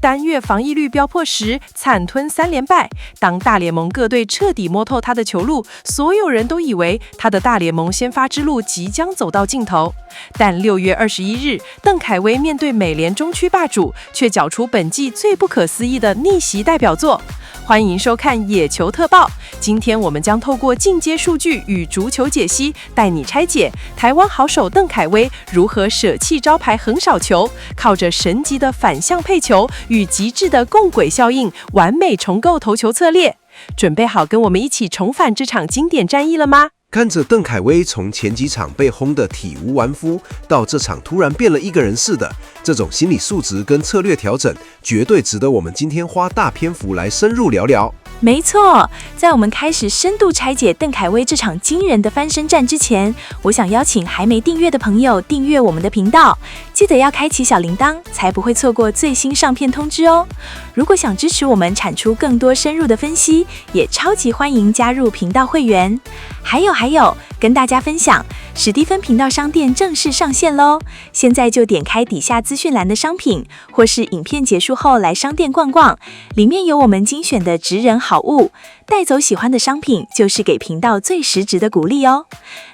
單月防禦率飆破10，慘吞3連敗。當大聯盟各隊徹底摸透他的球路，所有人都以為他的大聯盟先發之路即將走到盡頭。但6月21日，鄧凱威面對美聯中區霸主，卻繳出本季最不可思議的逆襲代表作。歡迎收看野球特報，今天我們將透過進階數據與足球解析，帶你拆解台灣好手鄧凱威如何捨棄招牌橫掃球，靠着神級的反向配球與極致的共軌效應，完美重構投球策略。準備好跟我們一起重返這場經典戰役了嗎？看着鄧凱威從前幾場被轟得體無完膚，到這場突然變了一個人似的，這種心理素質跟策略調整，絕對值得我們今天花大篇幅來深入聊聊。沒錯，在我們開始深度拆解鄧凱威這場驚人的翻身戰之前，我想邀請還沒訂閱的朋友訂閱我們的頻道，記得要開啟小鈴鐺，才不會錯過最新上片通知哦。如果想支持我們產出更多深入的分析，也超級歡迎加入頻道會員。還有，跟大家分享，史蒂芬頻道商店正式上線嘍！現在就點開底下資訊欄的商品，或是影片結束後來商店逛逛，裡面有我們精選的職人好物，帶走喜歡的商品就是給頻道最實質的鼓勵哦。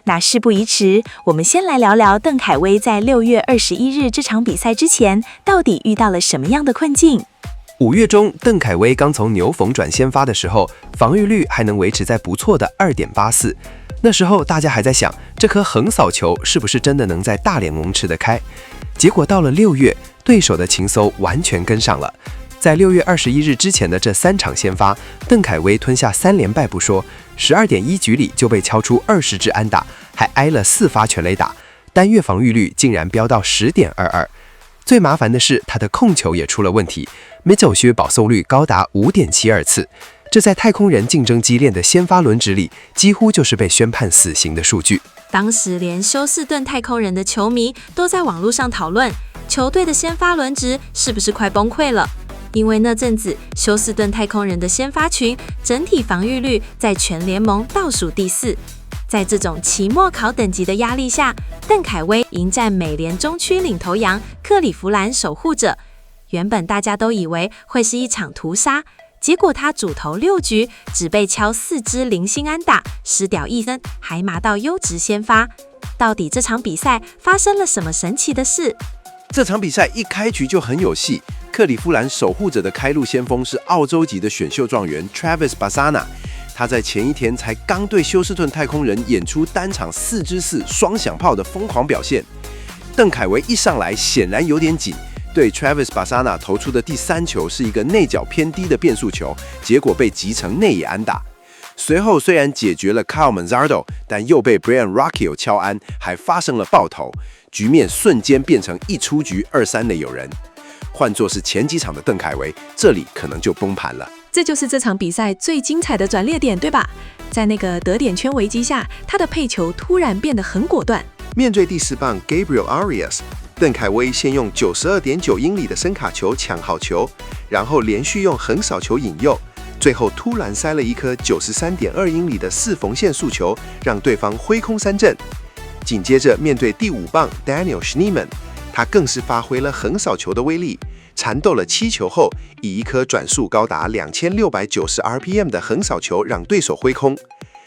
那事不宜遲，我們先來聊聊鄧凱威在6月21日這場比賽之前，到底遇到了什麼樣的困境？5月中，鄧凱威剛從牛棚轉先發的時候，防禦率還能維持在不錯的 2.84。那時候大家還在想，這顆橫掃球是不是真的能在大聯盟吃得開？結果到了6月，對手的情蒐完全跟上了。在6月21日之前的這3場先發，鄧凱威吞下3連敗不說，12.1局裡就被敲出20支安打，還挨了4發全壘打，單月防禦率竟然飆到 10.22。最麻煩的是，他的控球也出了問題，沒走靴保送率高達 5.72 次，這在太空人競爭激烈的先發輪值裡，幾乎就是被宣判死刑的數據。當時連休斯頓太空人的球迷都在網絡上討論，球隊的先發輪值是不是快崩潰了？因為那陣子休斯頓太空人的先發群整體防禦率在全聯盟倒數第4。在這種期末考等級的壓力下，鄧凱威迎戰美聯中區領頭羊克里夫蘭守護者。原本大家都以為會是一場屠殺，結果他主投6局，只被敲4支零星安打，失掉1分，還拿到優質先發。到底這場比賽發生了什麼神奇的事？這場比賽一開局就很有戲，克里夫蘭守護者的開路先鋒是澳洲籍的選秀狀元 Travis Bassana。他在前一天才剛對休斯頓太空人演出單場4支4雙響炮的瘋狂表現。鄧凱威一上來顯然有點緊，對 Travis Bassana 投出的第3球是一個內角偏低的變速球，結果被擊成內野安打。隨後雖然解決了 Kyle Manzardo， 但又被 Brayan Rocchio 敲安，還發生了爆頭，局面瞬間變成一出局2-3壘有人。換作是前幾場的鄧凱威，這裡可能就崩盤了。這就是這場比賽最精彩的轉捩點，對吧？在那個得點圈危機下，他的配球突然變得很果斷。面對第10棒 Gabriel Arias， 鄧凱威先用 92.9 英里的伸卡球搶好球，然後連續用橫掃球引誘，最後突然塞了一顆 93.2 英里的4縫線速球，讓對方揮空3振。緊接着面對第5棒 Daniel Schneemann， 他更是發揮了橫掃球的威力，纏鬥了7球後，以一顆轉速高達2690 RPM 的橫掃球讓對手揮空。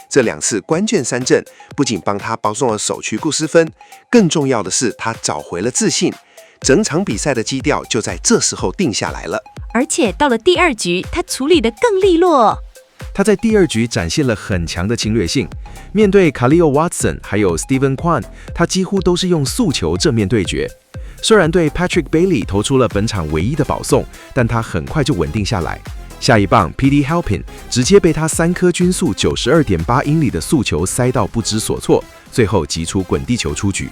這2次關鍵3振不僅幫他保送了首區故事分，更重要的是他找回了自信。整場比賽的基調就在這時候定下來了。而且到了第2局，他處理得更利落。他在第2局展現了很強的侵略性，面對 Khalil Watson 還有 Steven Kwan， 他幾乎都是用速球正面對決。雖然對 Patrick Bailey 投出了本場唯一的保送，但他很快就穩定下來。下一棒 P.D. Halpin 直接被他3顆均速 92.8 英里的速球塞到不知所措，最後擊出滾地球出局。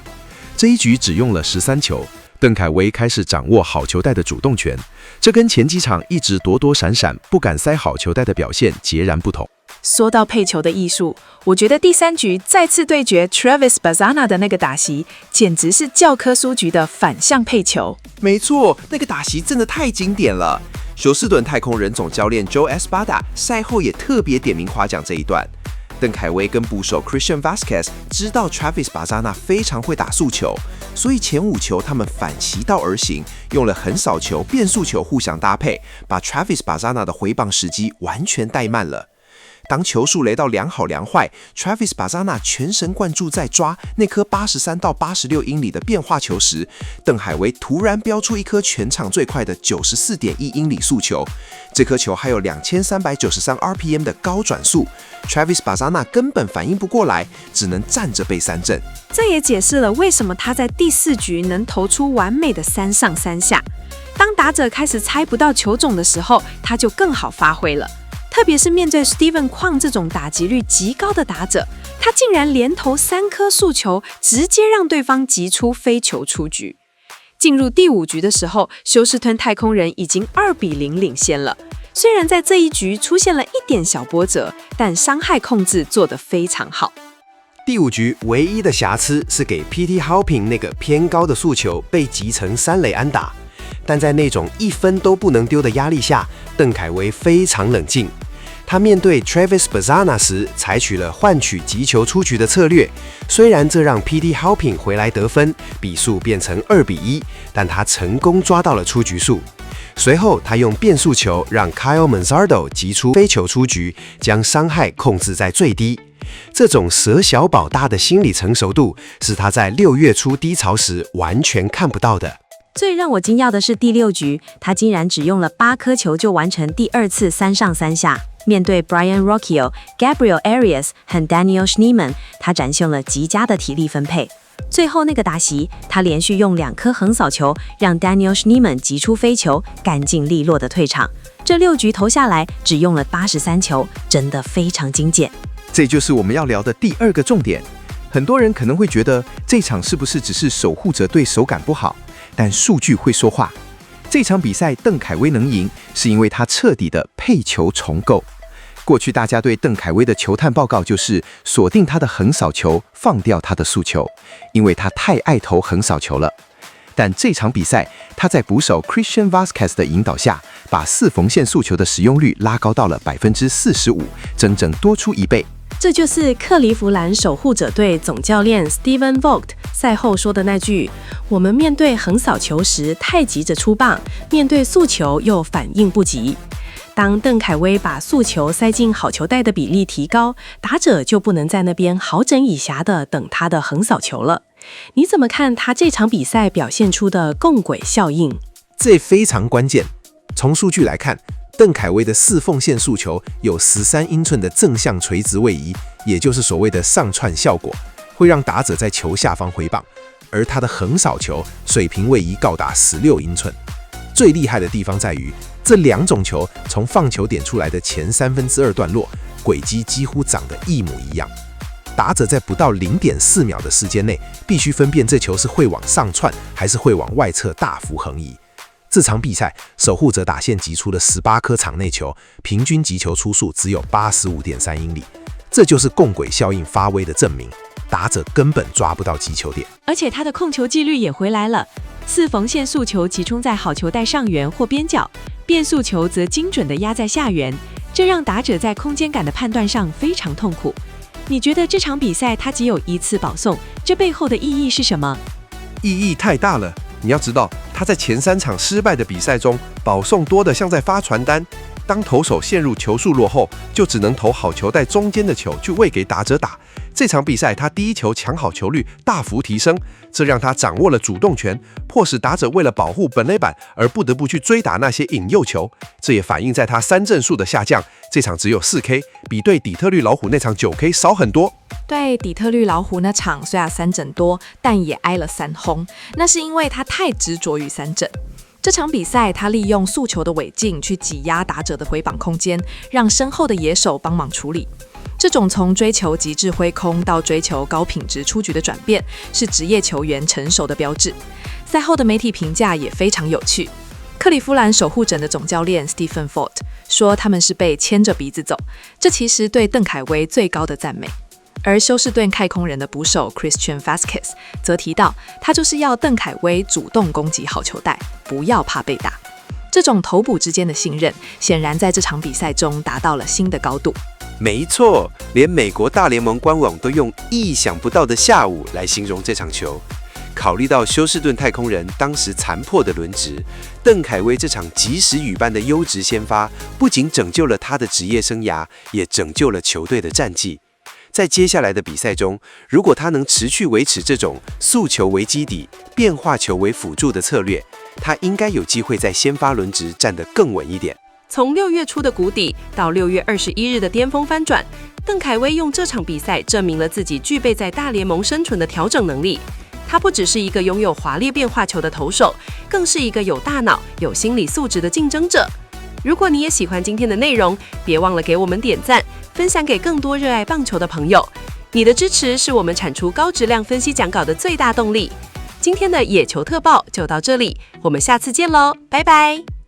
這一局只用了13球，鄧凱威開始掌握好球帶的主動權，這跟前幾場一直躲躲閃閃不敢塞好球帶的表現截然不同。說到配球的藝術，我覺得第3局再次對決 Travis Bassana 的那個打席，簡直是教科書級的反向配球。沒錯，那個打席真的太經典了。休斯頓太空人總教練 Joe Espada 賽後也特別點名誇獎這一段。鄧凱威跟捕手 Christian Vázquez 知道 Travis Bazzana 非常會打速球，所以前5球他們反其道而行，用了橫掃球、變速球互相搭配，把 Travis Bazzana 的回棒時機完全怠慢了。當球數雷到兩好兩壞 ，Travis Bazzana 全神貫注在抓那顆83到86英里的變化球時，鄧凱威突然飆出一顆全場最快的94.1英里速球，這顆球還有2393 RPM 的高轉速 ，Travis Bazzana 根本反應不過來，只能站着被三振。這也解釋了為什麼他在第4局能投出完美的3上3下。當打者開始猜不到球種的時候，他就更好發揮了。特別是面對 Steven Kwan 這種打擊率極高的打者，他竟然連投3顆速球，直接讓對方擊出飛球出局。進入第5局的時候，休斯頓太空人已經2-0領先了。雖然在這一局出現了一點小波折，但傷害控制做得非常好。第5局唯一的瑕疵是給 P.T. Halpin 那個偏高的速球被擊成3壘安打，但在那種1分都不能丟的壓力下，鄧凱威非常冷靜。他面對 Travis Bazzana 時，採取了換取擊球出局的策略。雖然這讓 P.T. Halpin 回來得分，比數變成2-1，但他成功抓到了出局數。隨後，他用變速球讓 Kyle Manzardo 擊出飛球出局，將傷害控制在最低。這種捨小保大的心理成熟度，是他在6月初低潮時完全看不到的。最讓我驚訝的是第6局，他竟然只用了8顆球就完成第2次3上3下。面對 Brian Rocchio、Gabriel Arias 和 Daniel Schneemann， 他展現了極佳的體力分配。最後那個打席，他連續用2顆橫掃球，讓 Daniel Schneemann 擊出飛球，乾淨利落的退場。這6局投下來，只用了83球，真的非常精簡。這就是我們要聊的第2個重點。很多人可能會覺得，這場是不是只是守護者隊手感不好？但數據會說話。這場比賽鄧凱威能贏，是因為他徹底的配球重構。過去大家對鄧凱威的球探報告就是鎖定他的橫掃球，放掉他的速球，因為他太愛投橫掃球了。但這場比賽，他在捕手 Christian Vázquez 的引導下，把4縫線速球的使用率拉高到了45%，整整多出1倍。這就是克利夫蘭守護者隊總教練 Stephen Vogt 賽後說的那句：“我們面對橫掃球時太急着出棒，面對速球又反應不及。”當鄧凱威把速球塞進好球帶的比例提高，打者就不能在那邊好整以暇的等他的橫掃球了。你怎麼看他這場比賽表現出的共軌效應？這非常關鍵。從數據來看，鄧凱威的4縫線速球有13英寸的正向垂直位移，也就是所謂的上竄效果，會讓打者在球下方揮棒。而他的橫掃球水平位移高達16英寸。最厲害的地方在於，這2種球從放球點出來的前2/3段落，軌跡幾乎長得一模一樣。打者在不到0.4秒的時間內，必須分辨這球是會往上竄，還是會往外側大幅橫移。這場比賽，守護者打線擊出了18顆場內球，平均擊球出速只有85.3英里。這就是共軌效應發威的證明，打者根本抓不到擊球點，而且他的控球紀律也回來了。4縫線速球集中在好球帶上緣或邊角，變速球則精準地壓在下緣，這讓打者在空間感的判斷上非常痛苦。你覺得這場比賽他只有1次保送，這背後的意義是什麼？意義太大了。你要知道，他在前3場失敗的比賽中，保送多得像在發傳單。當投手陷入球數落後，就只能投好球帶中間的球去餵給打者打。這場比賽，他第1球搶好球率大幅提升，這讓他掌握了主動權，迫使打者為了保護本壘板而不得不去追打那些引誘球。這也反映在他3振數的下降，這場只有4K，比對底特律老虎那場9K 少很多。對底特律老虎那場雖然3振多，但也挨了3轟，那是因為他太執着於3振。這場比賽，他利用速球的尾勁去擠壓打者的揮棒空間，讓身後的野手幫忙處理。這種從追求極致揮空到追求高品質出局的轉變，是職業球員成熟的標誌。賽後的媒體評價也非常有趣。克利夫蘭守護者的總教練 Stephen Vogt 說，他們是被牽着鼻子走，這其實對鄧凱威最高的讚美。而休斯頓太空人的捕手 Christian Vázquez 則提到，他就是要鄧凱威主動攻擊好球帶，不要怕被打。這種投捕之間的信任，顯然在這場比賽中達到了新的高度。沒錯，連美國大聯盟官網都用意想不到的下午來形容這場球。考慮到休斯頓太空人當時殘破的輪值，鄧凱威這場及時雨般的優質先發，不僅拯救了他的職業生涯，也拯救了球隊的戰績。在接下來的比賽中，如果他能持續維持這種速球為基底、變化球為輔助的策略，他應該有機會在先發輪值站得更穩一點。從6月初的谷底到6月21日的巔峰翻轉，鄧凱威用這場比賽證明了自己具備在大聯盟生存的調整能力。他不只是一個擁有華麗變化球的投手，更是一個有大腦、有心理素質的競爭者。如果你也喜歡今天的內容，別忘了給我們點讚，分享給更多熱愛棒球的朋友。你的支持是我們產出高質量分析講稿的最大動力。今天的野球特報就到這裡，我們下次見嘍，拜拜。